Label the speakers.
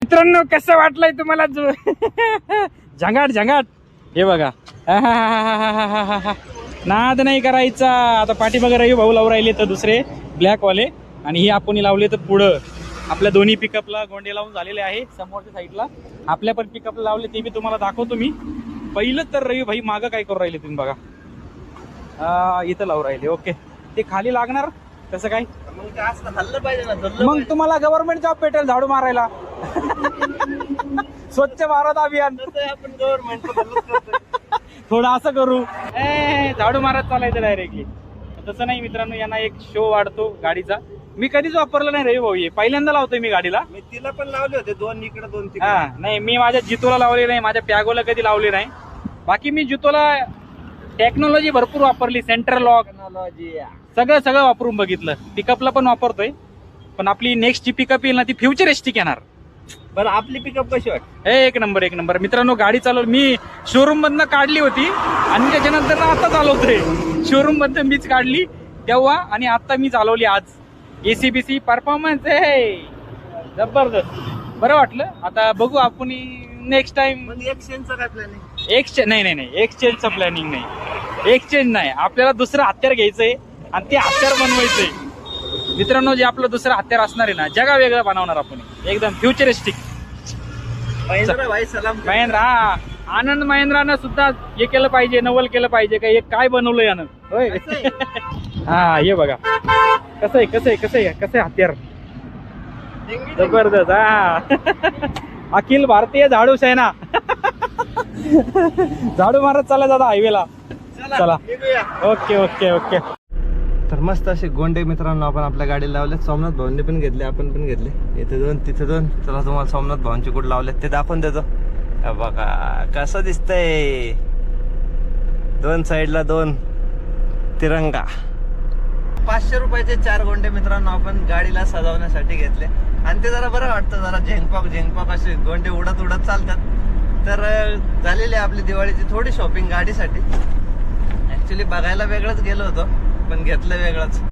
Speaker 1: मित्रांनो कसं वाटलंय तुम्हाला झंगाट झंगाट हे बघा नाद नाही करायचा. आता पाठीमागे रवी भाऊ लावून राहिले तर दुसरे ब्लॅक वाले आणि हे आपण लावले तर पुढं आपल्या दोन्ही पिकअपला गोंडे लावून झालेले आहे. समोरच्या साईडला आपल्या पण पिकअपला लावले ते बी तुम्हाला दाखवतो मी. पहिलं तर रवी भाई मागं काय करू राहिले तुम्ही बघा. इथं लावून राहिले. ओके ते खाली लागणार कसं काय मग तुम्हाला गव्हर्नमेंट जॉब भेटेल झाडू मारायला. स्वच्छ भारत अभियान आपण गव्हर्नमेंट थोडं असं करू झाडू मारत चालायचं डायरेक्टली. तसं नाही मित्रांनो यांना एक शो वाढतो गाडीचा. मी कधीच वापरलं नाही रवी भाऊ हे पहिल्यांदा लावतोय मी गाडीला.
Speaker 2: मी तिला पण लावले होते दोन इकडे दोन
Speaker 1: नाही मी माझ्या जितोला लावले नाही माझ्या पॅगोला कधी लावले नाही. बाकी मी जितोला टेक्नॉलॉजी भरपूर वापरली. सेंट्रल लॉक सगळं वापरून बघितलं. पिकअपला पण वापरतोय पण आपली नेक्स्ट जी पिकअप येईल ना ती फ्युचरिस्टिक येणार.
Speaker 2: बरं आपली पिकअप कशी वाटते?
Speaker 1: एक नंबर एक नंबर मित्रांनो. गाडी चालवली मी शोरूम मधनं काढली होती आणि त्याच्यानंतर आता चालवतोय. शोरूम मधनं मीच काढली तेव्हा आणि आता मी चालवली आज. एसीबीसी परफॉर्मन्स आहे जबरदस्त. बरं वाटलं. आता बघू आपण नेक्स्ट टाइम.
Speaker 2: एक्सचेंजचा काय प्लॅनिंग?
Speaker 1: एक्सचेंज नाही एक्सचेंजचं प्लॅनिंग नाही. एक्सचेंज नाही आपल्याला दुसरं हत्यार घ्यायचंय आणि ते हत्यार बनवायचंय मित्रांनो. जे आपलं दुसरं हत्यार असणार आहे ना जगा वेगळं बनवणार आपण एकदम फ्युचरिस्टिक. महिंद्रा आनंद महिंद्रानं सुद्धा हे केलं पाहिजे नवल केलं पाहिजे का हे काय बनवलं यानं होय. हा हे बघा कसं आहे हत्यार जबरदस्त. हा अखिल भारतीय झाडू सेना झाडू मारत चालला जाता हायवेला. चला ओके ओके ओके.
Speaker 2: तर मस्त असे गोंडे मित्रांनो आपण आपल्या गाडीला लावले. सोमनाथ भाऊंनी पण घेतले आपण पण घेतले. इथे दोन तिथे दोन. चला तुम्हाला सोमनाथ भाऊंचे कुठे लावले ते दाखवून देतो. बघा कसं दिसतंय. दोन साईडला दोन तिरंगा. 500 रुपयाचे 4 गोंडे मित्रांनो आपण गाडीला सजवण्यासाठी घेतले आणि ते जरा बरं वाटतं. जरा झेंगपाक असे गोंडे उडत उडत चालतात. तर झालेली आपली दिवाळीची थोडी शॉपिंग गाडीसाठी. ऍक्च्युली बघायला वेगळंच गेलो होतो पण घेतलं वेगळंच.